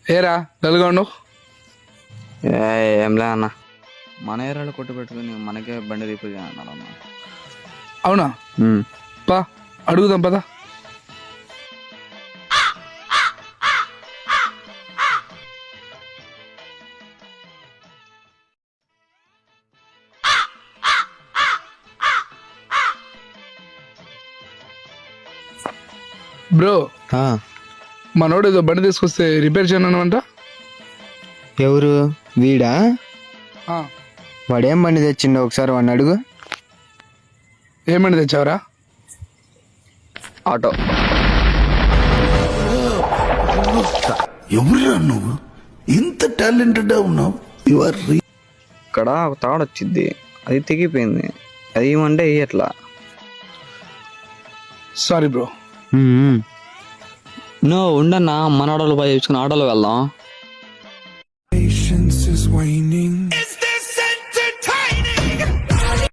ఏరా డల్గా ఉండవు? ఏంలే అన్న, మన ఏరియాలో కొట్టు పెట్టుకుని మనకే బండి రిపేర్ అన్నాడు అన్న. అవునా? పా అడుగుదాం పదా. బ్రో, మనోడు ఏదో బండి తీసుకొస్తే రిపేర్ చేయనంట. ఎవరు? వీడా? వాడేం బండి తెచ్చిండో ఒకసారి వాడిని అడుగు. ఏం బండి తెచ్చావరా? ఆటో. ఎవరురా నువ్వు? ఇంత టాలెంటెడ్ ఉన్నావు. ఇక్కడ ఒక తాడు వచ్చింది, అది తెగిపోయింది. అది ఏమంటే ఎట్లా? Sorry bro. నువ్వు ఉండన్నా, మన ఆటోలో పోయి తెచ్చుకుని ఆటోలో వెళ్దాం. Patience is waning.